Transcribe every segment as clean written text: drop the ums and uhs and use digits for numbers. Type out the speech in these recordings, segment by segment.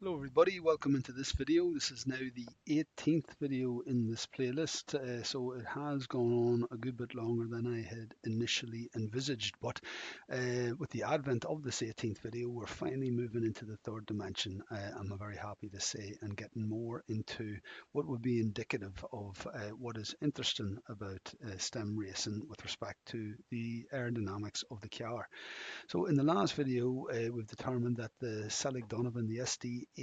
Hello everybody, welcome into this video. This is now the 18th video in this playlist, so it has gone on a good bit longer than I had initially envisaged, but with the advent of this 18th video, we're finally moving into the third dimension. I'm very happy to say, and getting more into what would be indicative of what is interesting about STEM racing with respect to the aerodynamics of the car. So in the last video, we've determined that the Selig Donovan, the SD8020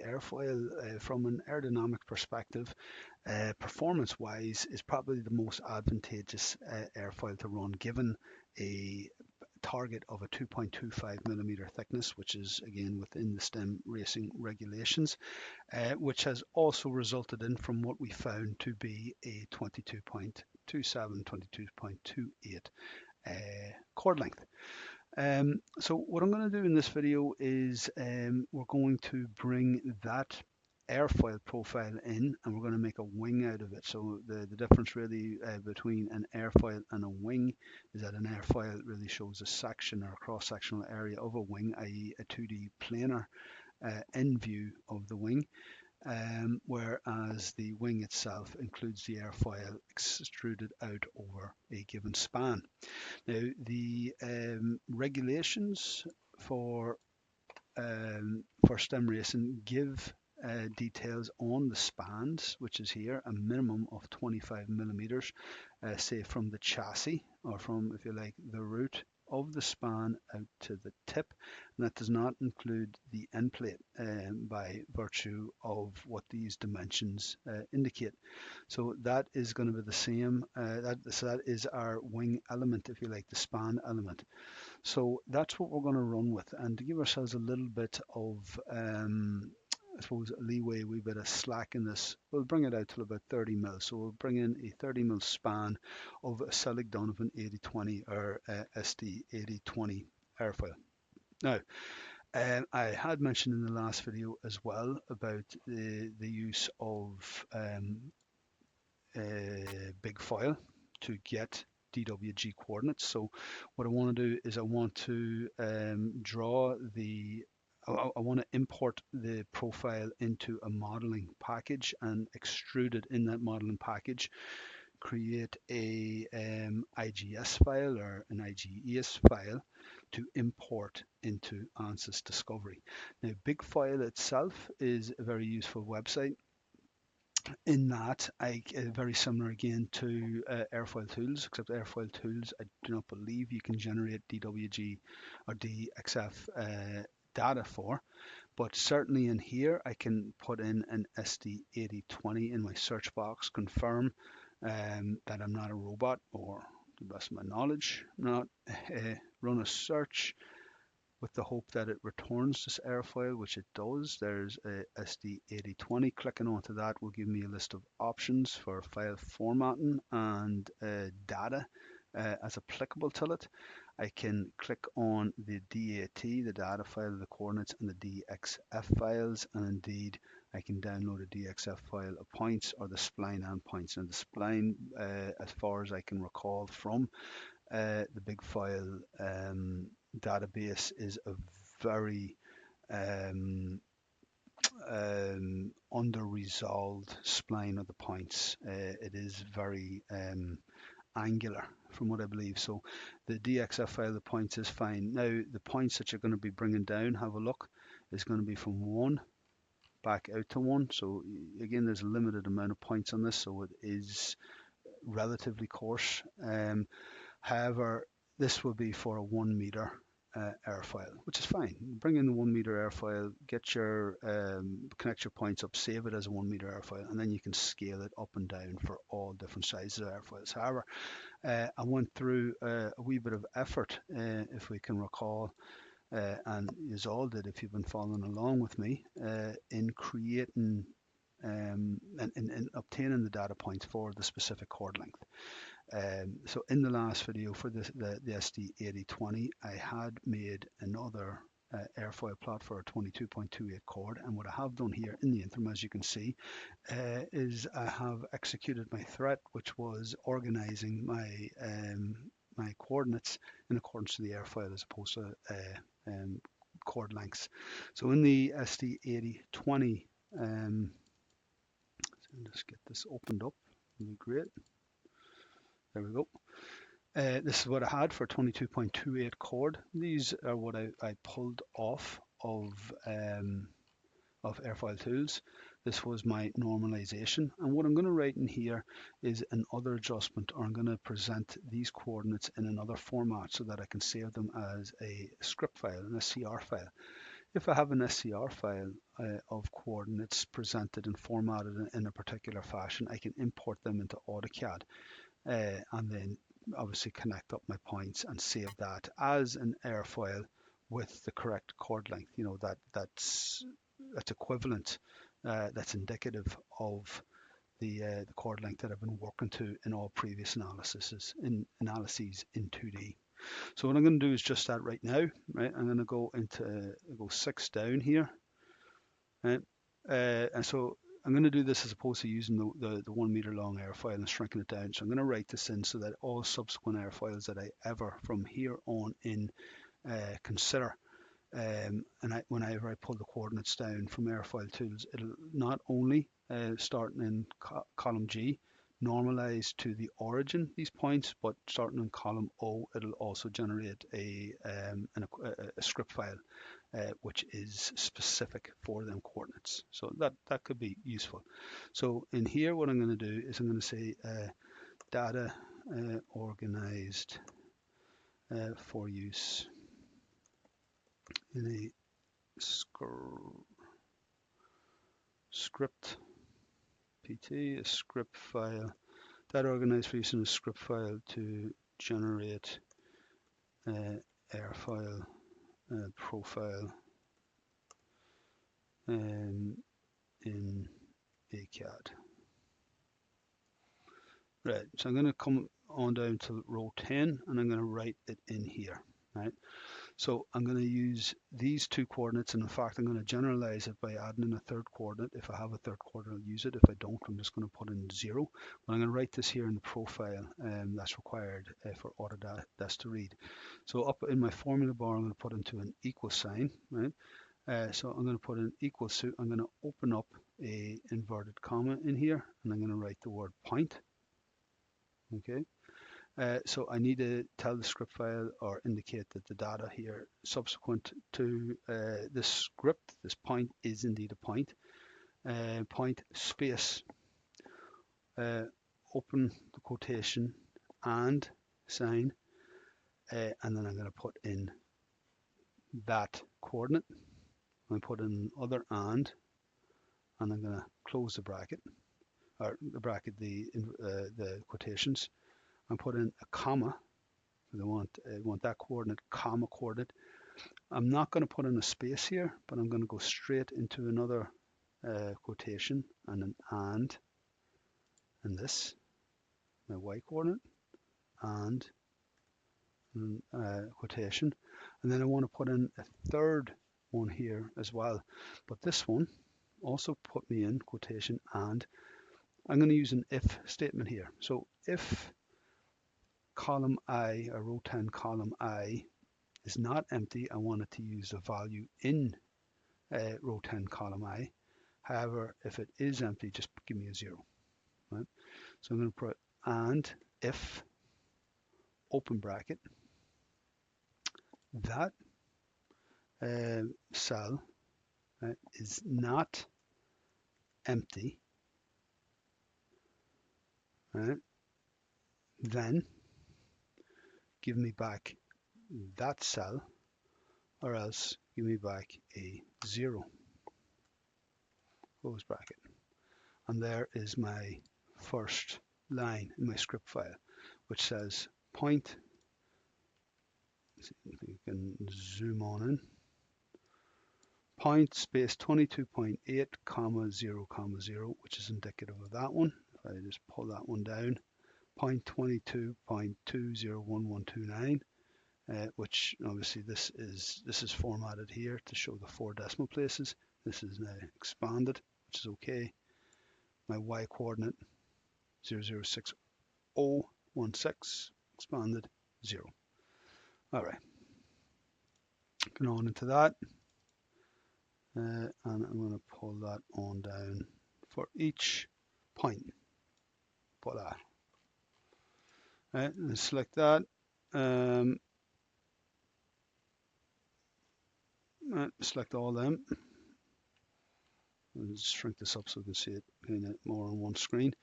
airfoil, from an aerodynamic perspective, performance-wise, is probably the most advantageous airfoil to run, given a target of a 2.25 millimeter thickness, which is again within the STEM racing regulations, which has also resulted in, from what we found, to be a 22.27, 22.28 chord length. So what I'm going to do in this video is we're going to bring that airfoil profile in, and we're going to make a wing out of it. So the difference really between an airfoil and a wing is that an airfoil really shows a section or a cross-sectional area of a wing, i.e. a 2D planar in view of the wing. Whereas the wing itself includes the airfoil extruded out over a given span. Now, the regulations for STEM racing give details on the spans, which is here a minimum of 25 millimeters, say from the chassis, or from, if you like, the root of the span out to the tip, and that does not include the end plate by virtue of what these dimensions indicate. So that is going to be the same, so that is our wing element, if you like, the span element. So that's what we're going to run with, and to give ourselves a little bit of I suppose leeway, a wee bit of slack in this, we'll bring it out to about 30 mil. So we'll bring in a 30 mil span of a Selig Donovan 8020 or SD 8020 airfoil. Now, I had mentioned in the last video as well about the use of big foil to get DWG coordinates. So what I want to do is I want to I want to import the profile into a modeling package and extrude it in that modeling package, create a IGS file or an IGES file to import into ANSYS Discovery. Now, BigFile itself is a very useful website, in that very similar again to Airfoil Tools, except Airfoil Tools, I do not believe you can generate DWG or DXF data for, but certainly in here I can put in an SD8020 in my search box, confirm that I'm not a robot, or to the best of my knowledge, not run a search with the hope that it returns this airfoil, which it does. There's a SD8020. Clicking onto that will give me a list of options for file formatting and data as applicable to it. I can click on the DAT, the data file, the coordinates, and the DXF files, and indeed I can download a DXF file of points, or the spline and points. And the spline, as far as I can recall from the big file database, is a very under-resolved spline of the points. It is very angular from what I believe. So the DXF file, the points, is fine. Now the points that you're going to be bringing down, have a look, is going to be from 1 back out to 1. So again, there's a limited amount of points on this, so it is relatively coarse. However, this will be for a 1 meter airfoil, which is fine. Bring in the 1 meter airfoil, get your connect your points up, save it as a 1 meter airfoil, and then you can scale it up and down for all different sizes of airfoils. However, I went through a wee bit of effort, if we can recall, and you all did if you've been following along with me, in creating in obtaining the data points for the specific chord length. So in the last video for the SD8020, I had made another airfoil plot for a 22.28 chord, and what I have done here in the interim, as you can see, is I have executed my threat, which was organizing my my coordinates in accordance to the airfoil, as opposed to chord lengths. So in the SD8020, so just get this opened up, that'd be great. There we go. This is what I had for 22.28 chord. These are what I pulled off of Airfoil tools. This was my normalization, and what I'm going to write in here is an other adjustment, or I'm going to present these coordinates in another format so that I can save them as a script file, an SCR file. If I have an SCR file of coordinates presented and formatted in a particular fashion, I can import them into AutoCAD and then obviously connect up my points and save that as an airfoil with the correct chord length. You know, that's equivalent, that's indicative of the chord length that I've been working to in all previous analyses in 2D. So what I'm going to do is just that right now, right? I'm going to go 6 down here, right? And so I'm going to do this as opposed to using the 1 meter long airfoil and shrinking it down. So I'm going to write this in so that all subsequent airfoils that I ever from here on in consider, whenever I pull the coordinates down from Airfoil tools, it'll not only starting in column G normalize to the origin these points, but starting in column O, it'll also generate a script file which is specific for them coordinates. So that could be useful. So in here, what I'm going to do is I'm going to say data organized for use in a script PT, a script file, data organized for use in a script file to generate airfoil profile in ACAD. Right, so I'm going to come on down to row 10 and I'm going to write it in here, right? So I'm going to use these two coordinates, and in fact I'm going to generalize it by adding in a third coordinate. If I have a third coordinate, I'll use it. If I don't, I'm just going to put in 0. But I'm going to write this here in the profile that's required for Autodesk to read. So up in my formula bar, I'm going to put into an equal sign, right? So I'm going to put an equal to, I'm going to open up a inverted comma in here, and I'm going to write the word point. Okay. So I need to tell the script file or indicate that the data here subsequent to this script, this point is indeed a point. Point space, open the quotation and sign, and then I'm going to put in that coordinate. I'm going to put in other and I'm going to close the bracket, or the bracket, the quotations. I'm put in a comma. I want that coordinate, comma coordinate. I'm not going to put in a space here, but I'm going to go straight into another quotation and an and this, my y coordinate, and quotation. And then I want to put in a third one here as well. But this one also put me in quotation, and I'm going to use an if statement here. So if column I, or row 10 column I, is not empty, I want it to use the value in row 10 column I. However, if it is empty, just give me a 0. Right? So I'm going to put and if open bracket, that cell is not empty, right? Then give me back that cell, or else give me back a 0. Close bracket. And there is my first line in my script file, which says point, let's see if we can zoom on in, point space 22.8 comma 0 comma 0, which is indicative of that one. If I just pull that one down, point 22.201129, which obviously this is formatted here to show the 4 decimal places. This is now expanded, which is okay. My y coordinate 006016, expanded 0. All right. Going on into that, and I'm going to pull that on down for each point. Voila. Right, and select that. Select all them. I'll just shrink this up so we can see it more on one screen.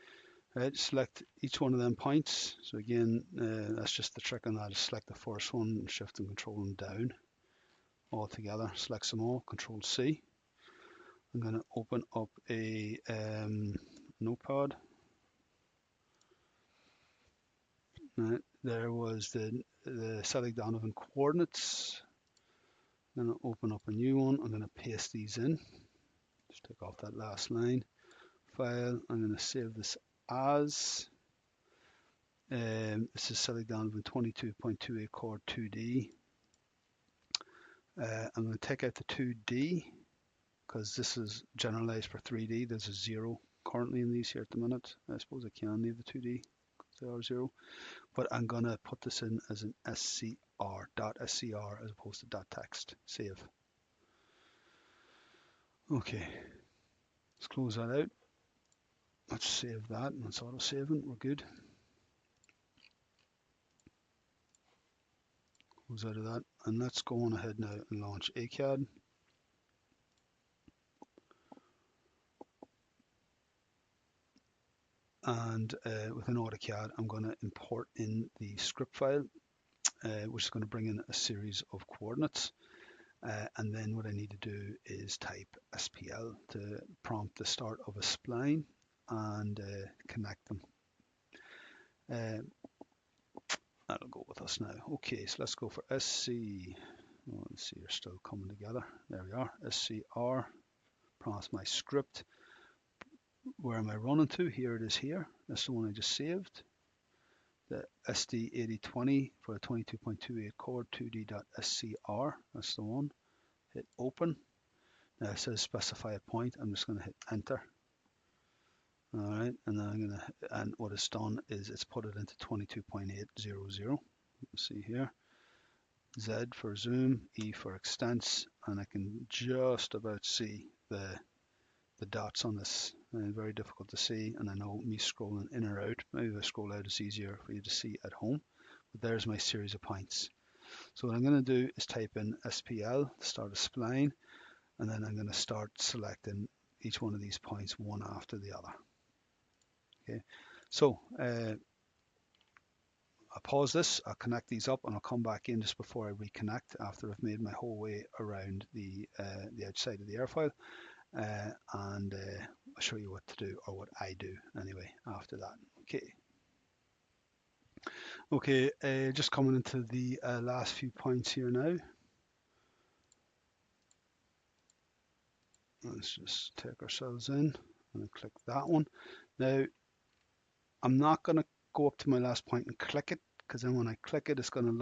Right, select each one of them points. So again, that's just the trick on that, is select the first one, shift and control them down all together. Select them all, control C. I'm going to open up a notepad. Right, there was the Selig Donovan coordinates. I'm going to open up a new one. I'm going to paste these in. Just take off that last line. File. I'm going to save this as. This is Selig Donovan 22.28 chord 2D. I'm going to take out the 2D because this is generalized for 3D. There's a 0 currently in these here at the minute. I suppose I can leave the 2D because they are 0. But I'm going to put this in as an SCR, .scr, as opposed to .text. Save. Okay, let's close that out. Let's save that, and it's auto-saving. We're good. Close out of that, and let's go on ahead now and launch ACAD. And within AutoCAD, I'm going to import in the script file, which is going to bring in a series of coordinates. And then what I need to do is type SPL to prompt the start of a spline and connect them. That'll go with us now. Okay, so let's go for SC. Oh, let's see, you're still coming together. There we are, SCR. Prompt my script. Where am I running to? Here it is here. That's the one I just saved. The SD8020 for a 22.28 chord 2D.scr. That's the one. Hit open. Now it says specify a point. I'm just going to hit enter. All right, and then I'm going to, and what it's done is it's put it into 22.800. Let's see here. Z for zoom, E for extents, and I can just about see the dots on this. Very difficult to see, and I know me scrolling in or out, maybe if I scroll out it's easier for you to see at home, but there's my series of points. So what I'm going to do is type in SPL, start a spline, and then I'm going to start selecting each one of these points one after the other. Okay, so I'll pause this, I'll connect these up, and I'll come back in just before I reconnect after I've made my whole way around the outside of the airfoil. And I'll show you what to do, or what I do anyway after that. Okay, just coming into the last few points here now. Let's just take ourselves in and click that one. Now, I'm not going to go up to my last point and click it, because then when I click it, it's going to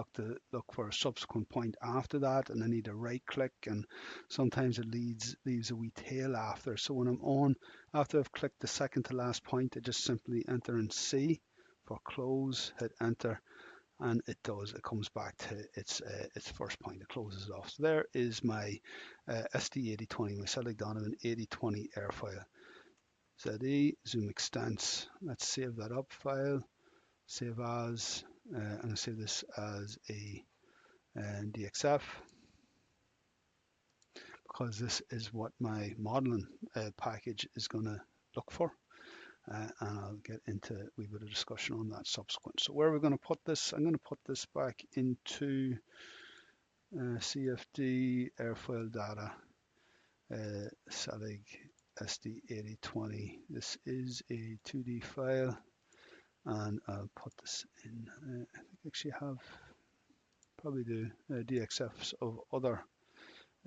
look for a subsequent point after that, and I need to right click, and sometimes it leaves a wee tail after. So when I'm on, after I've clicked the second to last point, I just simply enter in C for close, hit enter, and it comes back to its first point. It closes it off. So there is my SD8020, my Selig Donovan 8020 airfoil. ZE, zoom extents. Let's save that up file. Save as. I'm going to save this as a DXF, because this is what my modeling package is going to look for. And I'll get into a wee bit of discussion on that subsequent. So where are we going to put this? I'm going to put this back into CFD airfoil data, Selig SD8020. This is a 2D file, and I'll put this in. I think I actually have, probably do DXFs of other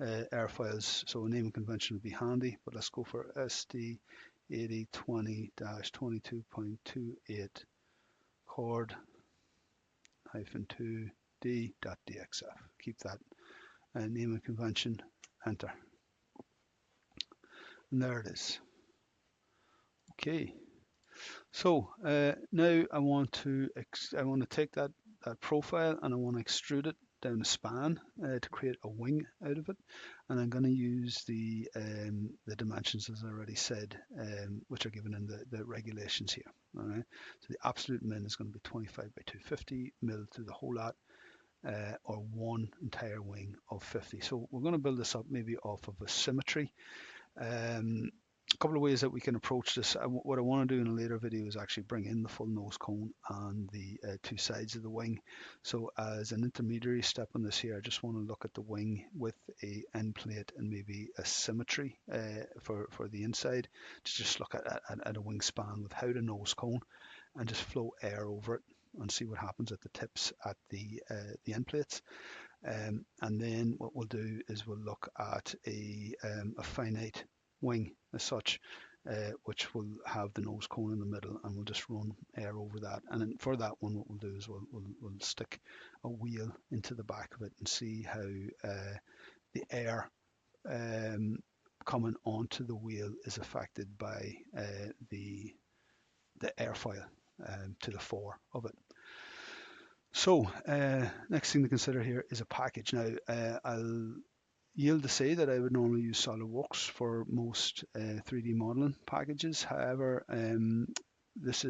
airfoils, so a naming convention would be handy, but let's go for SD8020-22.28 chord -2d.dxf. Keep that naming convention, enter. And there it is. Okay, so now I want to take that profile, and I want to extrude it down a span to create a wing out of it, and I'm going to use the dimensions, as I already said, which are given in the regulations here. All right, so the absolute min is going to be 25 by 250 mil through the whole lot, or one entire wing of 50. So we're going to build this up maybe off of a symmetry. A couple of ways that we can approach this. What I want to do in a later video is actually bring in the full nose cone and the two sides of the wing. So as an intermediary step on this here, I just want to look at the wing with a end plate and maybe a symmetry for the inside, to just look at a wingspan without a nose cone and just flow air over it and see what happens at the tips at the end plates. And then what we'll do is we'll look at a finite wing as such, which will have the nose cone in the middle, and we'll just run air over that. And then for that one, what we'll do is we'll stick a wheel into the back of it and see how the air coming onto the wheel is affected by the airfoil to the fore of it. So next thing to consider here is a package. Now I'll yield to say that I would normally use SolidWorks for most 3D modeling packages. However, this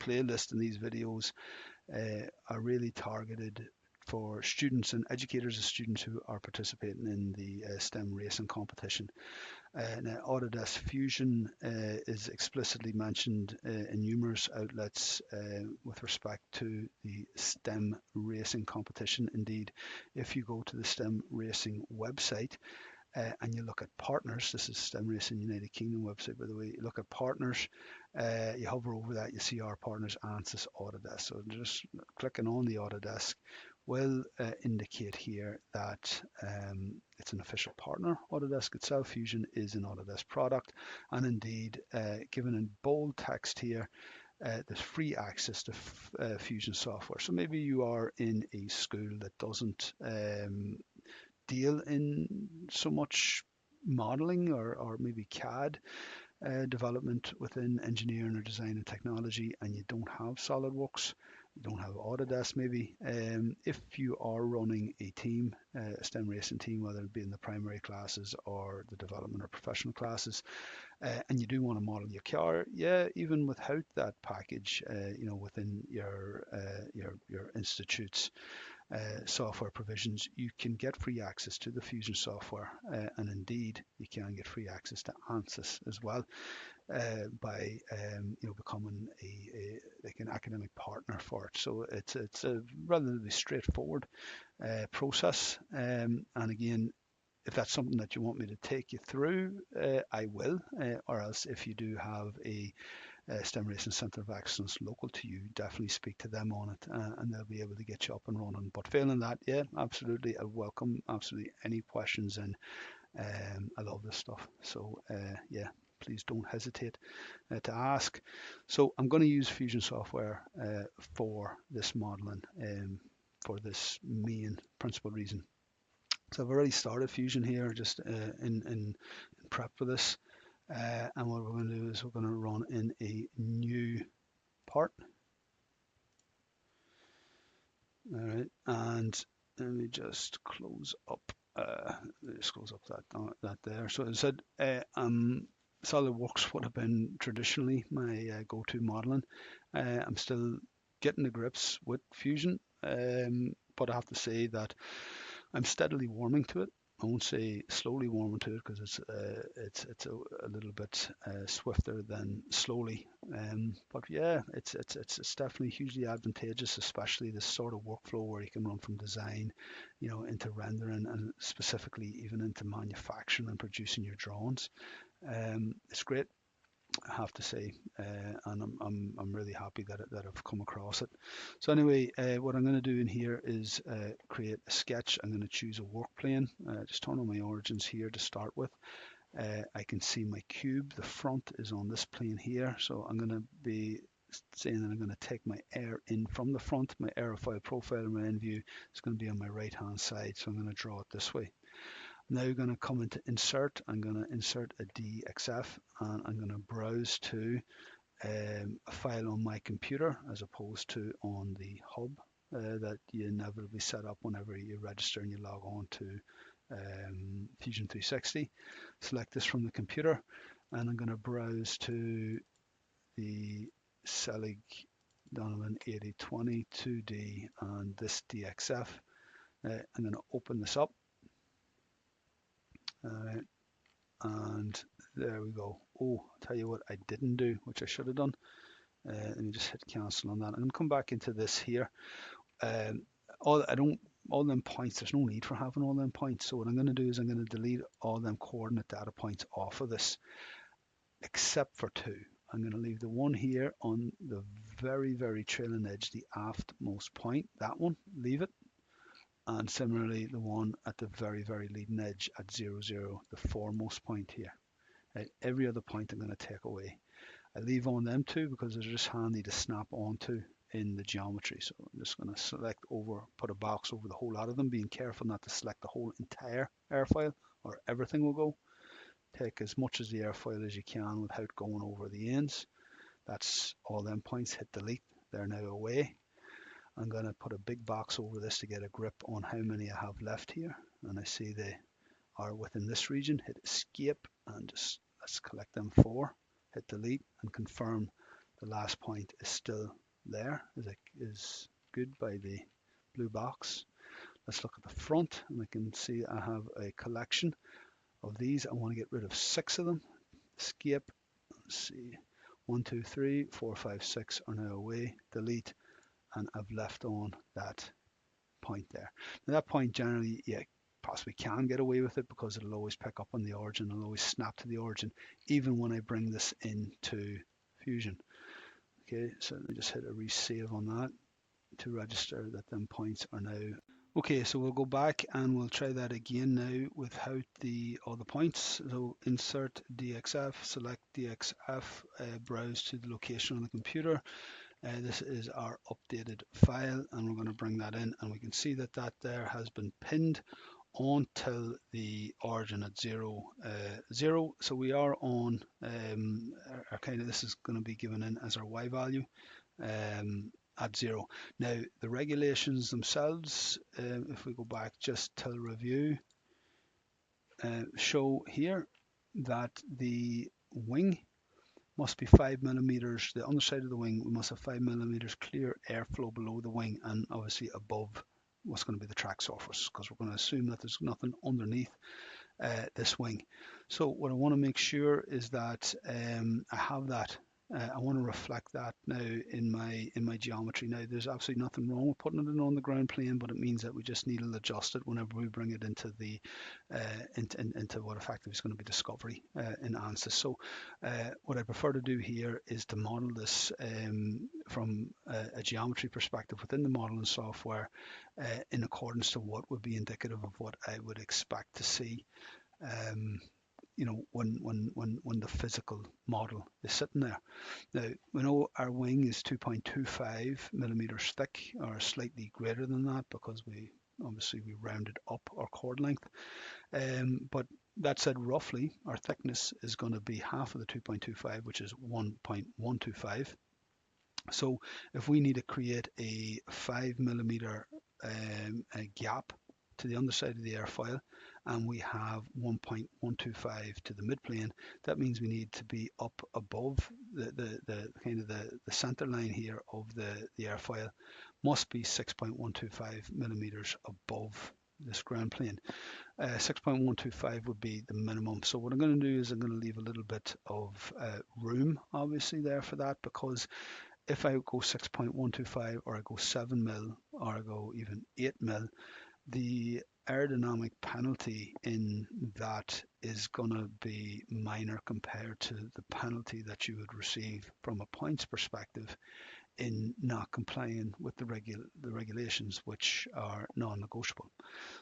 playlist and these videos are really targeted for students and educators of students who are participating in the STEM racing competition. Now, Autodesk Fusion is explicitly mentioned in numerous outlets with respect to the STEM racing competition. Indeed, if you go to the STEM racing website and you look at partners, this is STEM Racing United Kingdom website, by the way, you look at partners, you hover over that, you see our partners, ANSYS, Autodesk. So just clicking on the Autodesk will indicate here that it's an official partner. Autodesk itself, Fusion is an Autodesk product, and indeed, given in bold text here, there's free access to Fusion software. So maybe you are in a school that doesn't deal in so much modeling or maybe CAD development within engineering or design and technology, and you don't have SolidWorks, you don't have Autodesk maybe. If you are running a team, a STEM racing team, whether it be in the primary classes or the development or professional classes, and you do want to model your car, yeah, even without that package, within your institute's software provisions, you can get free access to the Fusion software, and indeed you can get free access to ANSYS as well by becoming like an academic partner for it. So it's a relatively straightforward process, and again, if that's something that you want me to take you through, I will, or else if you do have a STEM Racing Centre of Excellence local to you, definitely speak to them on it, and they'll be able to get you up and running. But failing that, yeah, absolutely, I welcome absolutely any questions, and I love this stuff. So yeah, please don't hesitate to ask. So I'm going to use Fusion software for this modeling, for this main principal reason. So I've already started Fusion here, just in prep for this. And what we're going to do is we're going to run in a new part. All right, and let me just close up. That there. So as I said, SolidWorks would have been traditionally my go-to modeling. I'm still getting the grips with Fusion, but I have to say that I'm steadily warming to it. I won't say slowly warming to it, because it's a little bit swifter than slowly. But yeah, it's definitely hugely advantageous, especially this sort of workflow where you can run from design, into rendering, and specifically even into manufacturing and producing your drawings. It's great, I have to say, and I'm really happy that I've come across it. So anyway, what I'm going to do in here is create a sketch. I'm going to choose a work plane. Just turn on my origins here to start with. I can see my cube. The front is on this plane here, so I'm going to be saying that I'm going to take my air in from the front. My airfoil profile in my end view is going to be on my right hand side, so I'm going to draw it this way. Now I'm going to come into insert. I'm going to insert a DXF, and I'm going to browse to a file on my computer as opposed to on the hub that you inevitably set up whenever you register and you log on to Fusion 360. Select this from the computer, and I'm going to browse to the Selig Donovan 8020 2D and this DXF. I'm going to open this up, and there we go. Oh, I'll tell you what I didn't do, which I should have done. Let me just hit cancel on that. I'm going to come back into this here. All them points, there's no need for having all them points. So what I'm going to do is I'm going to delete all them coordinate data points off of this, except for two. I'm going to leave the one here on the very trailing edge, the aftmost point, that one, leave it. And similarly, the one at the very leading edge at 0, 0, the foremost point here. Every other point I'm going to take away. I leave on them two because they're just handy to snap onto in the geometry. So I'm just going to select over, put a box over the whole lot of them, being careful not to select the whole entire airfoil or everything will go. Take as much as the airfoil as you can without going over the ends. That's all them points. Hit delete. They're now away. I'm going to put a big box over this to get a grip on how many I have left here. And I see they are within this region. Hit escape and just let's collect them 4. Hit delete and confirm the last point is still there, is good by the blue box. Let's look at the front, and I can see I have a collection of these. I want to get rid of 6 of them. Escape. Let's see. 1, 2, 3, 4, 5, 6 are now away. Delete, and I've left on that point there. Now that point generally, yeah, possibly can get away with it because it'll always pick up on the origin, it'll always snap to the origin, even when I bring this into Fusion. Okay, so let me just hit a resave on that to register that them points are now. Okay, so we'll go back and we'll try that again now without all the points. So insert DXF, select DXF, browse to the location on the computer. This is our updated file, and we're going to bring that in, and we can see that there has been pinned until the origin at 0, 0. So we are on our kind of, this is going to be given in as our Y value at 0. Now the regulations themselves, if we go back just till review, show here that the wing must be 5 millimeters. The underside of the wing, we must have 5 millimeters clear airflow below the wing and obviously above what's going to be the track surface, because we're going to assume that there's nothing underneath this wing. So what I want to make sure is that I have that. I want to reflect that now in my geometry. Now there's absolutely nothing wrong with putting it in on the ground plane, but it means that we just need to adjust it whenever we bring it into the into what effectively is going to be discovery in ANSYS. So what I prefer to do here is to model this from a geometry perspective within the modeling software in accordance to what would be indicative of what I would expect to see you know, when the physical model is sitting there. Now, we know our wing is 2.25 millimeters thick, or slightly greater than that, because we rounded up our chord length. But that said, roughly, our thickness is going to be half of the 2.25, which is 1.125. So if we need to create a 5 millimeter gap to the underside of the airfoil, and we have 1.125 to the midplane, that means we need to be up above the kind of the center line here of the airfoil must be 6.125 millimeters above this ground plane. 6.125 would be the minimum. So what I'm going to do is I'm going to leave a little bit of room obviously there for that, because if I go 6.125 or I go 7 mil or I go even 8 mil, the aerodynamic penalty in that is going to be minor compared to the penalty that you would receive from a points perspective in not complying with the regulations, which are non-negotiable.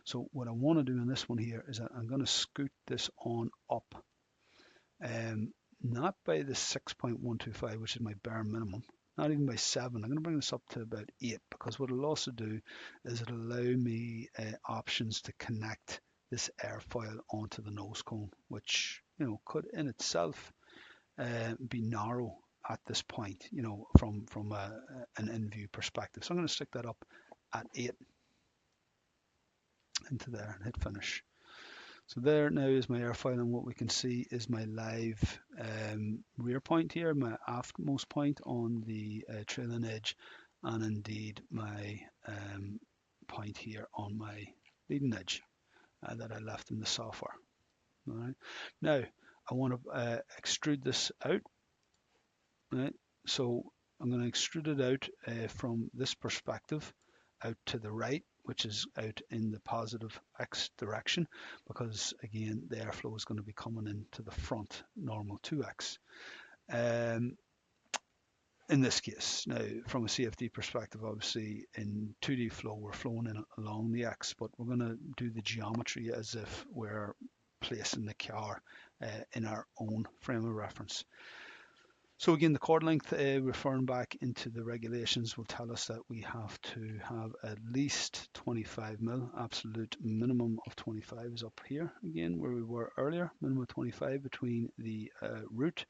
So what I want to do in this one here is that I'm going to scoot this on up, not by the 6.125, which is my bare minimum, not even by 7. I'm going to bring this up to about 8, because what it'll also do is it'll allow me options to connect this airfoil onto the nose cone, which, you know, could in itself be narrow at this point, you know, from an in-view perspective. So I'm going to stick that up at 8 into there and hit finish. So there now is my airfoil, and what we can see is my live rear point here, my aftmost point on the trailing edge, and indeed my point here on my leading edge that I left in the software. All right. Now I want to extrude this out. Right. So I'm going to extrude it out from this perspective out to the right, which is out in the positive X direction, because again the airflow is going to be coming into the front normal 2X. In this case, now from a CFD perspective, obviously in 2D flow we're flowing in along the X, but we're going to do the geometry as if we're placing the car in our own frame of reference. So again, the chord length, referring back into the regulations, will tell us that we have to have at least 25 mil. Absolute minimum of 25 is up here again, where we were earlier. Minimum of 25 between the root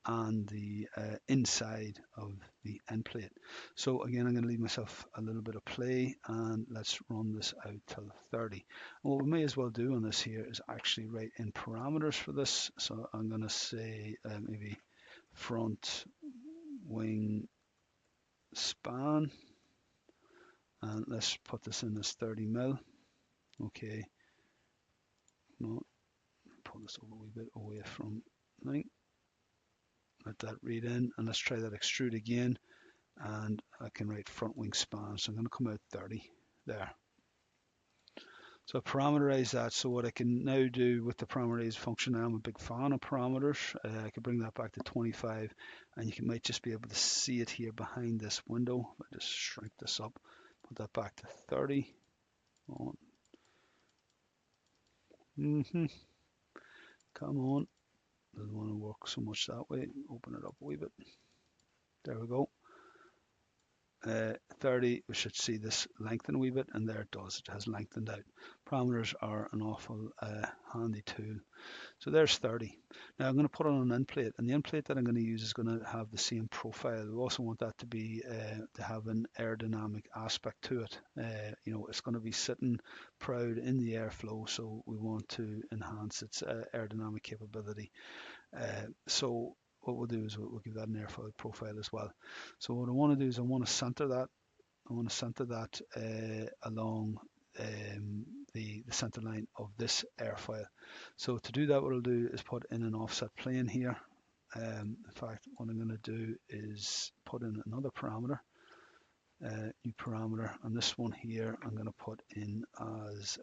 and the inside of the end plate. So again, I'm going to leave myself a little bit of play, and let's run this out till 30. And what we may as well do on this here is actually write in parameters for this. So I'm going to say maybe front wing span, and let's put this in as 30 mil. Okay, no, pull this over a wee bit away from thing. Let that read in, and let's try that extrude again, and I can write front wing span, so I'm going to come out 30 there. So I parameterize that. So what I can now do with the parameterize function, I'm a big fan of parameters. I can bring that back to 25, and you might just be able to see it here behind this window. If I just shrink this up, put that back to 30. On. Come on. Doesn't want to work so much that way. Open it up a wee bit. There we go. 30, we should see this lengthen a wee bit, and there it does. It has lengthened out. Parameters are an awful handy tool. So there's 30. Now I'm going to put on an end plate, and the end plate that I'm going to use is going to have the same profile. We also want that to be to have an aerodynamic aspect to it. You know, it's going to be sitting proud in the airflow, so we want to enhance its aerodynamic capability. So what we'll do is we'll give that an airfoil profile as well. So what I want to do is I want to center that. I want to center that along the center line of this airfoil. So to do that, what I'll do is put in an offset plane here. In fact, what I'm going to do is put in another parameter, new parameter, and this one here I'm going to put in as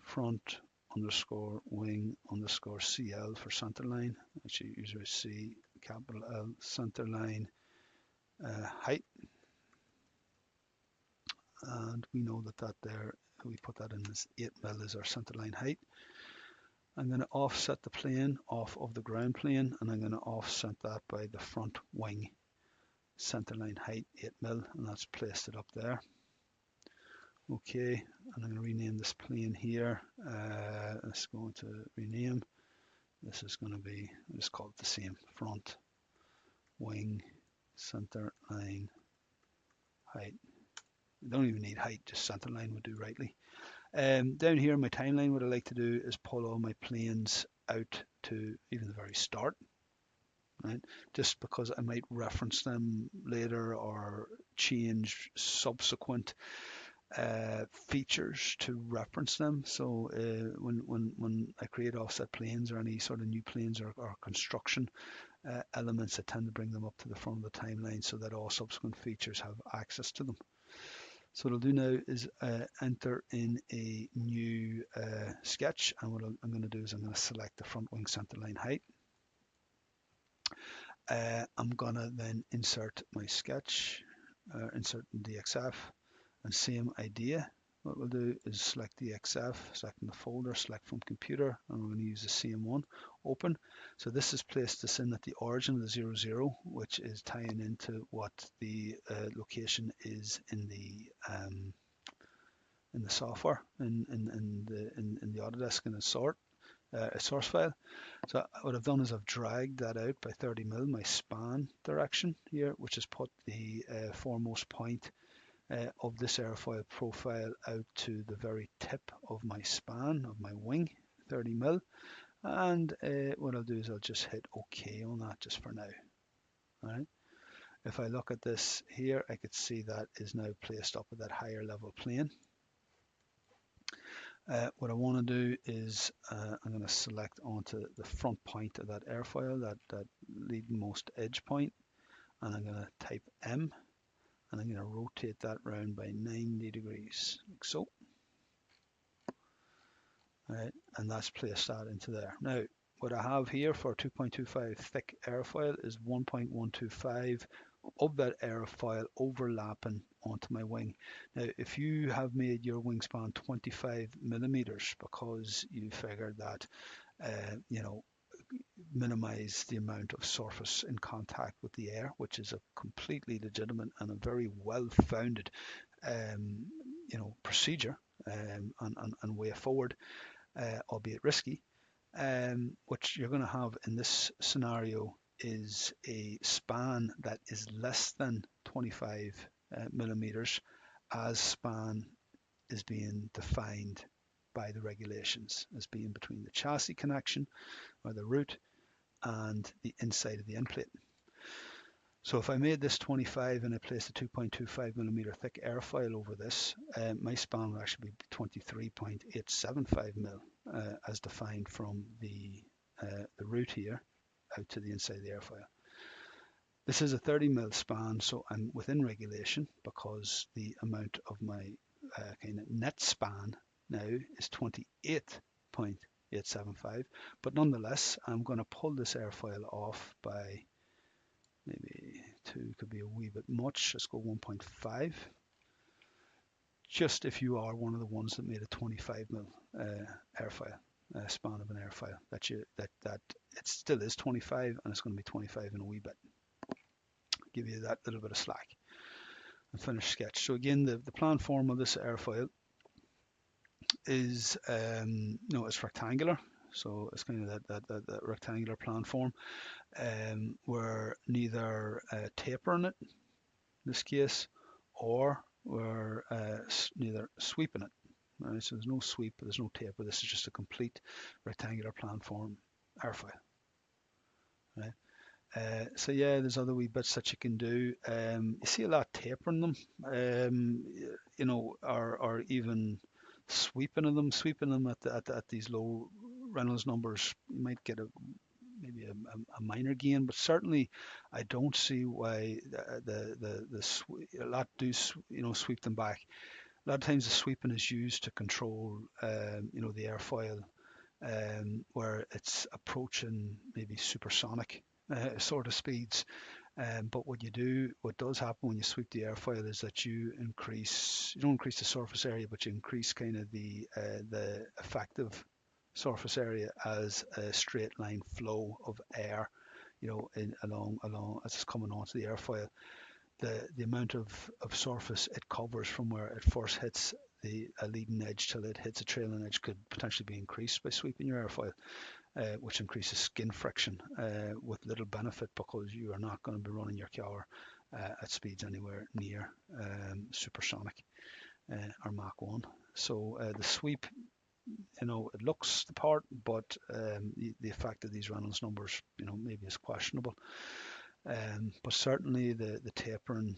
front underscore wing underscore CL for center line. Actually, user C capital L center line height, and we know that there we put that in as 8 mil is our center line height. I'm going to offset the plane off of the ground plane, and I'm going to offset that by the front wing center line height 8 mil, and that's placed it up there. Okay, and I'm going to rename this plane here. Let's go into rename. This is going to be, I'll just call it the same, front wing center line height. You don't even need height, just center line would do rightly. Down here in my timeline, what I like to do is pull all my planes out to even the very start, right? Just because I might reference them later or change subsequent features to reference them. So when I create offset planes or any sort of new planes or construction elements, I tend to bring them up to the front of the timeline so that all subsequent features have access to them. So what I'll do now is enter in a new sketch, and what I'm going to do is I'm going to select the front wing center line height. I'm going to then insert my sketch, insert DXF, and same idea. What we'll do is select DXF, selecting the folder, select from computer, and we're going to use the same one, open. So this has placed us in at the origin of the 00, which is tying into what the location is in the software, in the Autodesk in a source file. So what I've done is I've dragged that out by 30 mil, my span direction here, which has put the foremost point of this airfoil profile out to the very tip of my span of my wing, 30 mil. And what I'll do is I'll just hit OK on that just for now. All right. If I look at this here, I could see that is now placed up at that higher level plane. What I want to do is I'm going to select onto the front point of that airfoil, that leadmost edge point, and I'm going to type M, and I'm going to rotate that round by 90 degrees, like so. Right, and that's placed that into there. Now, what I have here for 2.25 thick airfoil is 1.125 of that airfoil overlapping onto my wing. Now, if you have made your wingspan 25 millimeters because you figured that, minimize the amount of surface in contact with the air, which is a completely legitimate and a very well-founded, procedure and way forward, albeit risky. What you're going to have in this scenario is a span that is less than 25 millimeters, as span is being defined by the regulations as being between the chassis connection or the root and the inside of the end plate. So if I made this 25 and I placed a 2.25 millimeter thick airfoil over this, my span would actually be 23.875 mil, as defined from the root here out to the inside of the airfoil. This is a 30 mil span, so I'm within regulation because the amount of my kind of net span now is 28.875, but nonetheless, I'm going to pull this airfoil off by maybe 2, could be a wee bit much. Let's go 1.5. Just if you are one of the ones that made a 25 mil airfoil, span of an airfoil, that it still is 25 and it's going to be 25 in a wee bit. Give you that little bit of slack. And finish sketch. So again, the plan form of this airfoil is it's rectangular. So it's kind of that rectangular plan form. We're neither tapering it in this case, or we're neither sweeping it. Right? So there's no sweep, there's no taper. This is just a complete rectangular plan form airfoil. Right? So yeah, there's other wee bits that you can do. You see a lot of tapering them, or even sweeping them at these low Reynolds numbers. You might get maybe a minor gain, but certainly I don't see why a lot do sweep them back. A lot of times the sweeping is used to control the airfoil, where it's approaching maybe supersonic sort of speeds. But what does happen when you sweep the airfoil is that you don't increase the surface area, but you increase kind of the effective surface area as a straight line flow of air, along as it's coming onto the airfoil. The amount of surface it covers from where it first hits a leading edge till it hits a trailing edge could potentially be increased by sweeping your airfoil, which increases skin friction with little benefit, because you are not going to be running your car at speeds anywhere near supersonic or Mach 1. So the sweep, it looks the part, but the effect of these Reynolds numbers, maybe is questionable. But certainly the tapering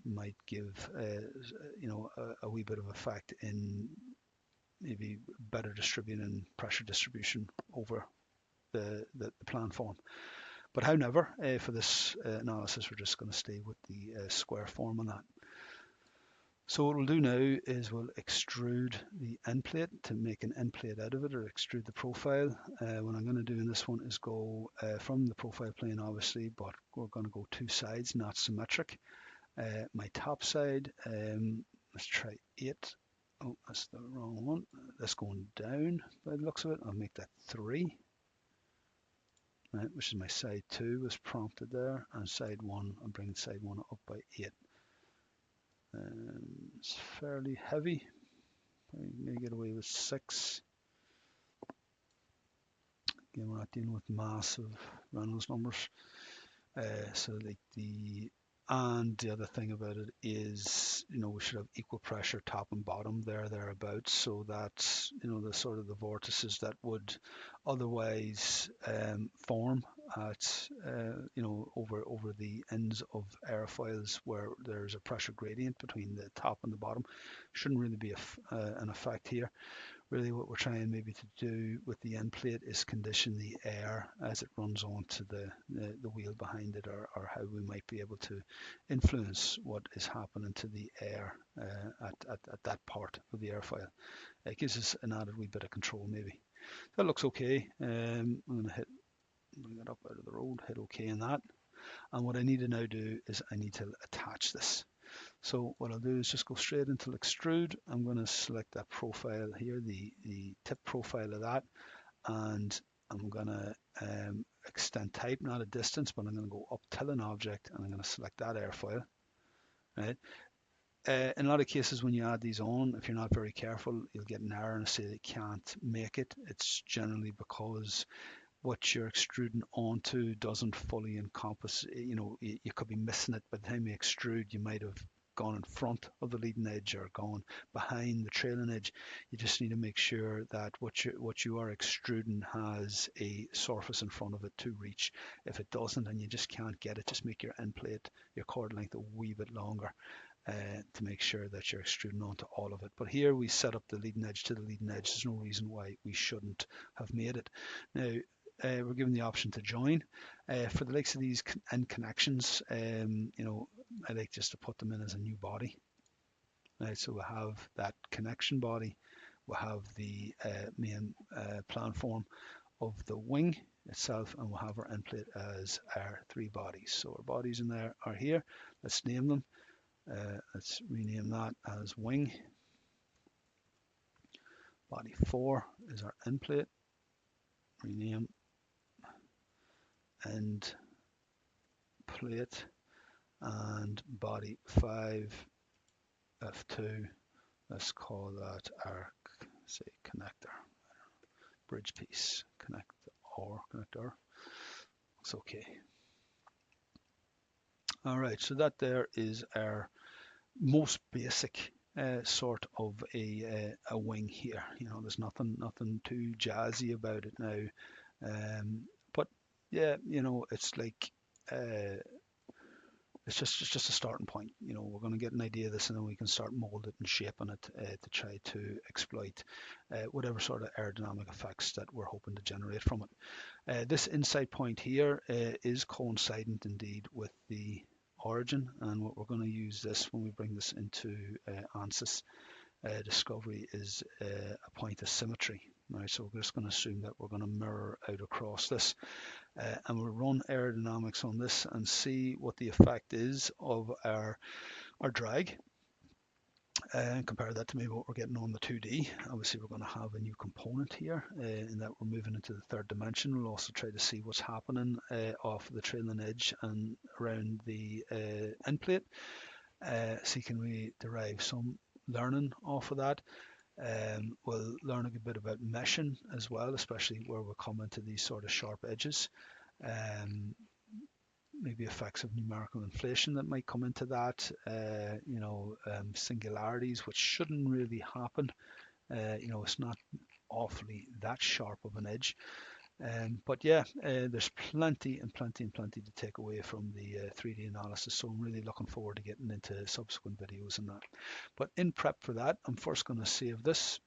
might give a wee bit of effect in maybe better distributing pressure distribution over the plan form. But however, for this analysis, we're just going to stay with the square form on that. So what we'll do now is we'll extrude the end plate to make an end plate out of it, or extrude the profile. What I'm going to do in this one is go from the profile plane, obviously, but we're going to go two sides, not symmetric. My top side, let's try 8. Oh, that's the wrong one. That's going down by the looks of it. I'll make that 3. Right, which is my side 2 was prompted there, and side 1, I'm bringing side 1 up by 8. It's fairly heavy. I may get away with 6. Again, we're not dealing with massive Reynolds numbers. So like the And the other thing about it is, we should have equal pressure top and bottom thereabouts, so that the sort of the vortices that would otherwise form at over the ends of airfoils where there's a pressure gradient between the top and the bottom shouldn't really be an effect here. Really what we're trying maybe to do with the end plate is condition the air as it runs onto the wheel behind it, or how we might be able to influence what is happening to the air at that part of the airfoil. It gives us an added wee bit of control maybe. That looks okay. I'm going to bring it up out of the road, hit OK in that. And what I need to now do is I need to attach this. So what I'll do is just go straight into extrude. I'm going to select that profile here, the tip profile of that, and I'm going to extend type, not a distance, but I'm going to go up till an object, and I'm going to select that airfoil. Right. In a lot of cases, when you add these on, if you're not very careful, you'll get an error and say they can't make it. It's generally because what you're extruding onto doesn't fully encompass. You could be missing it. By the time you extrude, you might have gone in front of the leading edge or gone behind the trailing edge. You just need to make sure that what you are extruding has a surface in front of it to reach. If it doesn't and you just can't get it, just make your end plate, your chord length, a wee bit longer to make sure that you're extruding onto all of it. But here we set up the leading edge to the leading edge. There's no reason why we shouldn't have made it. Now, we're given the option to join. For the likes of these end connections, I like just to put them in as a new body. Right, so we'll have that connection body, we'll have the main plan form of the wing itself, and we'll have our end plate as our three bodies. So our bodies in there are here. Let's name them. Let's rename that as wing. Body 4 is our end plate. Rename end plate. And body 5 F2, let's call that our, say, connector, bridge piece, connector. It's okay. All right, so that there is our most basic sort of a wing here. There's nothing too jazzy about it now, but yeah, it's like it's just a starting point. We're going to get an idea of this, and then we can start molding it and shaping it to try to exploit whatever sort of aerodynamic effects that we're hoping to generate from it. This inside point here is coincident indeed with the origin, and what we're going to use this when we bring this into ANSYS discovery is a point of symmetry. Right, so we're just going to assume that we're going to mirror out across this, and we'll run aerodynamics on this and see what the effect is of our drag, and compare that to maybe what we're getting on the 2D. Obviously we're going to have a new component here in that we're moving into the third dimension. We'll also try to see what's happening off the trailing edge and around the end plate. See, can we derive some learning off of that? We'll learn a good bit about meshing as well, especially where we'll come into these sort of sharp edges. Maybe effects of numerical inflation that might come into that, singularities, which shouldn't really happen. It's not awfully that sharp of an edge. But yeah, there's plenty to take away from the 3D analysis. So I'm really looking forward to getting into subsequent videos on that. But in prep for that, I'm first going to save this.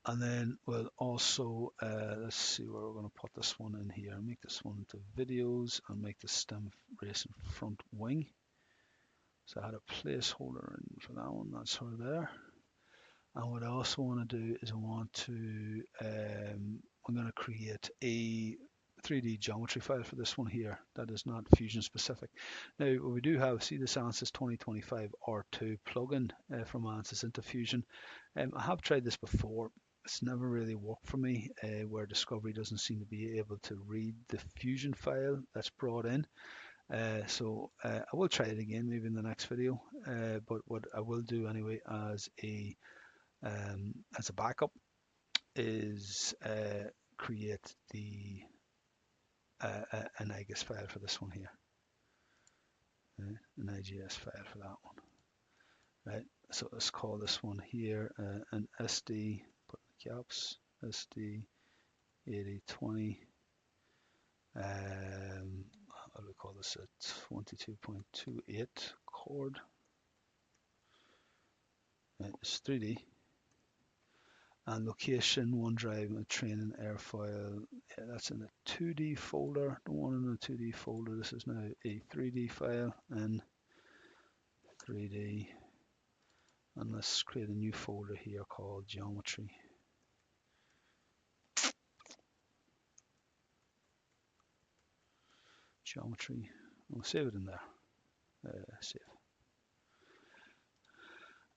And then we'll also, let's see where we're going to put this one in here. Make this one into videos and make the stem racing front wing. So I had a placeholder in for that one. That's her there. And what I also want to do is I'm going to create a 3D geometry file for this one here that is not Fusion specific. Now what we do have, see this ANSYS 2025 R2 plugin from ANSYS into Fusion. I have tried this before. It's never really worked for me, where Discovery doesn't seem to be able to read the Fusion file that's brought in. So I will try it again maybe in the next video, but what I will do anyway as a backup is create the an IGS file for this one here, right? An IGS file for that one, right? So let's call this one here an SD, put in caps, SD 8020. How do we call this? A 22.28 chord. Right, it's 3D. And location, OneDrive, training, Airfoil. Yeah, that's in a 2D folder. Don't want it in a 2D folder. This is now a 3D file in 3D. And let's create a new folder here called geometry. Geometry. We'll save it in there. Save.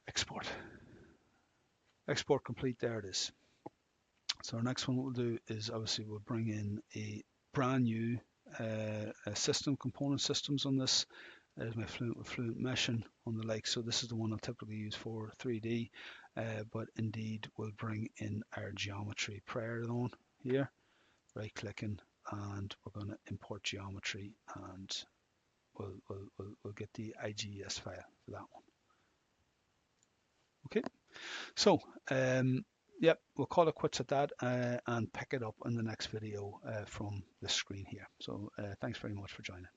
Export. Export complete. There it is. So our next one we'll do is obviously we'll bring in a brand new system, component systems on this. There's my Fluent with Fluent meshing on the like. So this is the one I'll typically use for 3D, but indeed we'll bring in our geometry prior on here, right clicking, and we're going to import geometry, and we'll get the IGS file for that one. Okay, so yep, we'll call it quits at that and pick it up in the next video from the screen here. So thanks very much for joining.